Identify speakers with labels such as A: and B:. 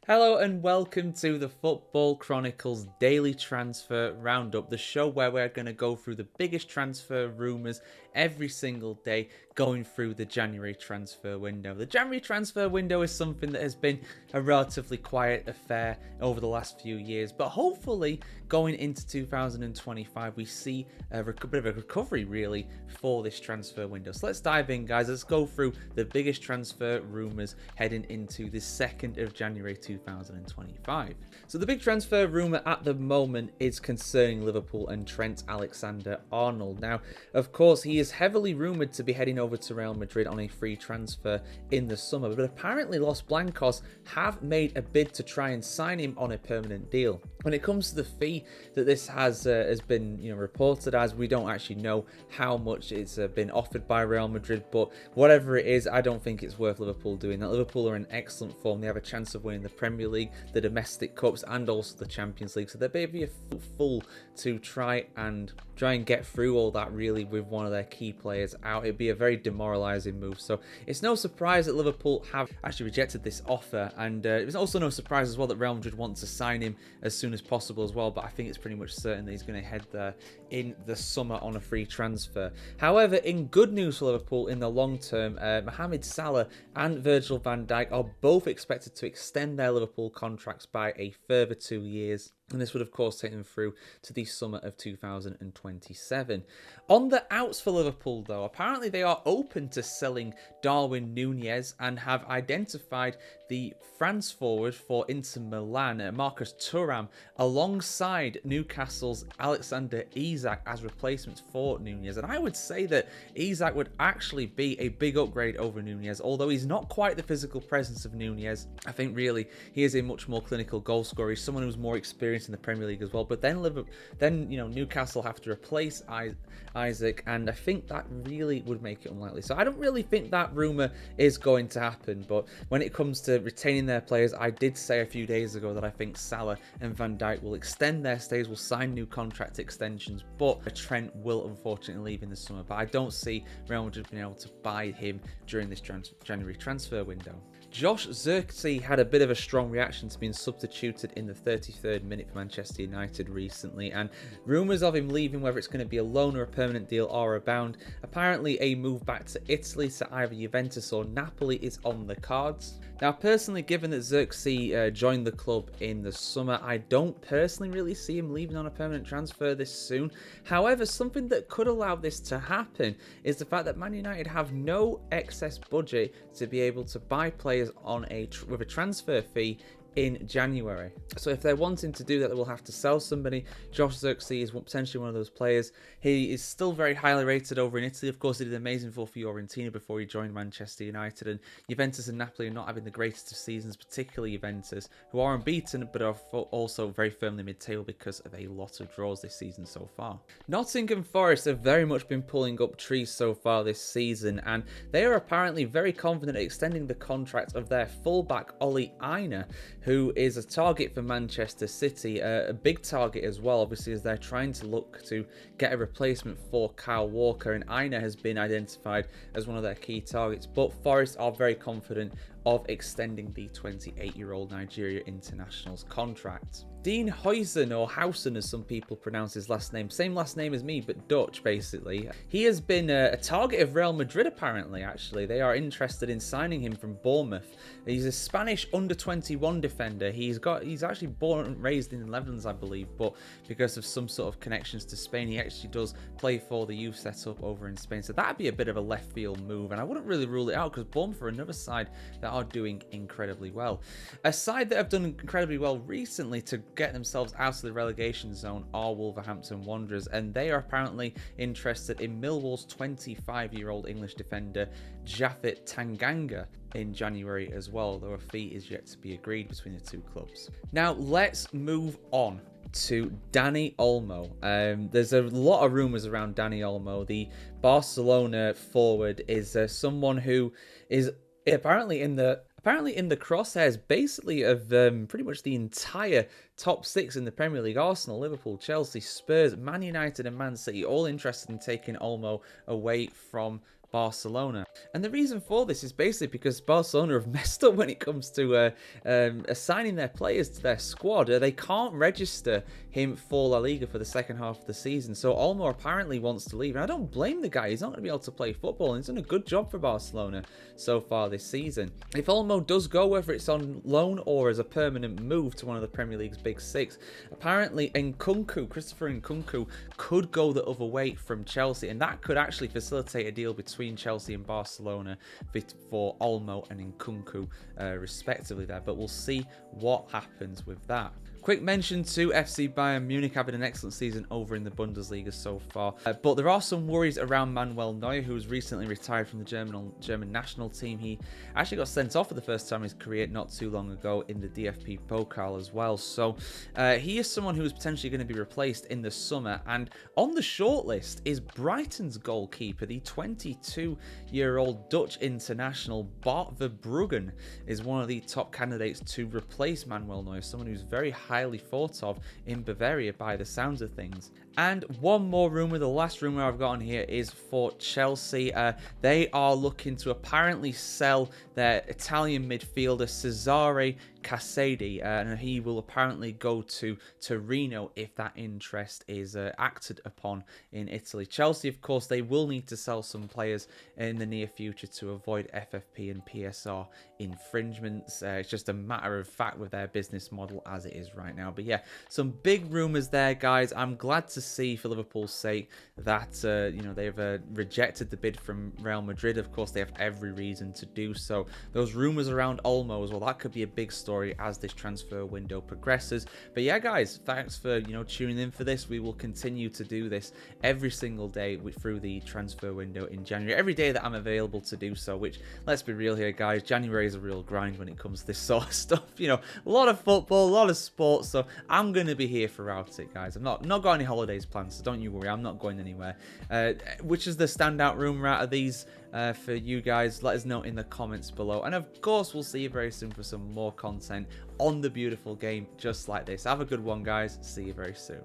A: Hello and welcome to the Football Chronicles Daily Transfer Roundup, the show where we're going to go through the biggest transfer rumours every single day, going through the January transfer window. The January transfer window is something that has been a relatively quiet affair over the last few years, but hopefully going into 2025 we see a bit of a recovery really for this transfer window. So let's dive in, guys. Let's go through the biggest transfer rumours heading into the 2nd of January 2025. So the big transfer rumour at the moment is concerning Liverpool and Trent Alexander-Arnold. Now, of course, he is heavily rumoured to be heading over to Real Madrid on a free transfer in the summer, but apparently Los Blancos have made a bid to try and sign him on a permanent deal. When it comes to the fee that this has been reported as, we don't actually know how much it's been offered by Real Madrid, but whatever it is, I don't think it's worth Liverpool doing that. Liverpool are in excellent form. They have a chance of winning the Premier League, the domestic cups, and also the Champions League, so they may be a fool to try and get through all that really with one of their key players out. It'd be a very demoralising move. So it's no surprise that Liverpool have actually rejected this offer, and it's also no surprise as well that Real Madrid want to sign him as soon as possible as well, but I think it's pretty much certain that he's going to head there in the summer on a free transfer. However, in good news for Liverpool in the long term, Mohamed Salah and Virgil van Dijk are both expected to extend their Liverpool contracts by a further 2 years. And this would, of course, take them through to the summer of 2027. On the outs for Liverpool, though, apparently they are open to selling Darwin Nunez and have identified the France forward for Inter Milan, Marcus Thuram, alongside Newcastle's Alexander Isak as replacements for Nunez. And I would say that Isak would actually be a big upgrade over Nunez, although he's not quite the physical presence of Nunez. I think really he is a much more clinical goal scorer. He's someone who's more experienced in the Premier League as well, but then Newcastle have to replace Isak, and I think that really would make it unlikely. So I don't really think that rumour is going to happen, but when it comes to retaining their players, I did say a few days ago that I think Salah and Van Dijk will extend their stays, will sign new contract extensions, but Trent will unfortunately leave in the summer. But I don't see Real Madrid being able to buy him during this January transfer window. Josh Zirkzee had a bit of a strong reaction to being substituted in the 33rd minute for Manchester United recently, and rumours of him leaving, whether it's going to be a loan or a permanent deal, are abound. Apparently a move back to Italy to either Juventus or Napoli is on the cards. Now, personally, given that Zirkzee joined the club in the summer, I don't personally really see him leaving on a permanent transfer this soon. However, something that could allow this to happen is the fact that Man United have no excess budget to be able to buy players on with a transfer fee in January. So if they're wanting to do that, they will have to sell somebody. Josh Zirkzee is potentially one of those players. He is still very highly rated over in Italy. Of course, he did amazing for Fiorentina before he joined Manchester United, and Juventus and Napoli are not having the greatest of seasons, particularly Juventus, who are unbeaten but are also very firmly mid-table because of a lot of draws this season so far. Nottingham Forest have very much been pulling up trees so far this season, and they are apparently very confident at extending the contract of their fullback Ollie Aina, who is a target for Manchester City, a big target as well, obviously, as they're trying to look to get a replacement for Kyle Walker, and Aina has been identified as one of their key targets. But Forest are very confident of extending the 28-year-old Nigeria international's contract. Dean Huijsen, or Huijsen as some people pronounce his last name, same last name as me but Dutch basically. He has been a target of Real Madrid apparently. Actually, they are interested in signing him from Bournemouth. He's a Spanish under-21 defender. He's actually born and raised in the Netherlands, I believe, but because of some sort of connections to Spain, he actually does play for the youth setup over in Spain. So that'd be a bit of a left field move, and I wouldn't really rule it out because Bournemouth are another side that are doing incredibly well. A side that have done incredibly well recently to get themselves out of the relegation zone are Wolverhampton Wanderers, and they are apparently interested in Millwall's 25-year-old English defender Japhet Tanganga in January as well, though a fee is yet to be agreed between the two clubs. Now let's move on to Dani Olmo. There's a lot of rumours around Dani Olmo. The Barcelona forward is someone who is apparently in the crosshairs basically of pretty much the entire top six in the Premier League. Arsenal, Liverpool, Chelsea, Spurs, Man United and Man City all interested in taking Olmo away from Barcelona. And the reason for this is basically because Barcelona have messed up when it comes to assigning their players to their squad. They can't register him for La Liga for the second half of the season. So Olmo apparently wants to leave. And I don't blame the guy. He's not going to be able to play football. And he's done a good job for Barcelona so far this season. If Olmo does go, whether it's on loan or as a permanent move to one of the Premier League's big six, apparently Christopher Nkunku could go the other way from Chelsea. And that could actually facilitate a deal between Chelsea and Barcelona for Olmo and Nkunku respectively there, but we'll see what happens with that. Quick mention to FC Bayern Munich having an excellent season over in the Bundesliga so far. But there are some worries around Manuel Neuer, who was recently retired from the German national team. He actually got sent off for the first time in his career not too long ago in the DFB Pokal as well. So he is someone who is potentially going to be replaced in the summer. And on the shortlist is Brighton's goalkeeper, the 22-year-old Dutch international Bart Verbruggen is one of the top candidates to replace Manuel Neuer, someone who's very highly thought of in Bavaria by the sounds of things. And one more rumour, the last rumour I've got on here is for Chelsea. They are looking to apparently sell their Italian midfielder Cesare Cassedi, and he will apparently go to Torino if that interest is acted upon in Italy. Chelsea, of course, they will need to sell some players in the near future to avoid FFP and PSR infringements. It's just a matter of fact with their business model as it is right now. But yeah, some big rumours there, guys. I'm glad to see for Liverpool's sake that they've rejected the bid from Real Madrid. Of course, they have every reason to do so. Those rumours around Olmo as well, that could be a big story as this transfer window progresses. But yeah, guys, thanks for tuning in for this. We will continue to do this every single day through the transfer window in January, every day that I'm available to do so, which, let's be real here, guys, January is a real grind when it comes to this sort of stuff. A lot of football, a lot of sports, so I'm going to be here throughout it, guys. I'm not got any holidays planned, so don't you worry, I'm not going anywhere. Which is the standout rumour out of these for you guys? Let us know in the comments below, and of course we'll see you very soon for some more content on the beautiful game just like this. Have a good one, guys. See you very soon.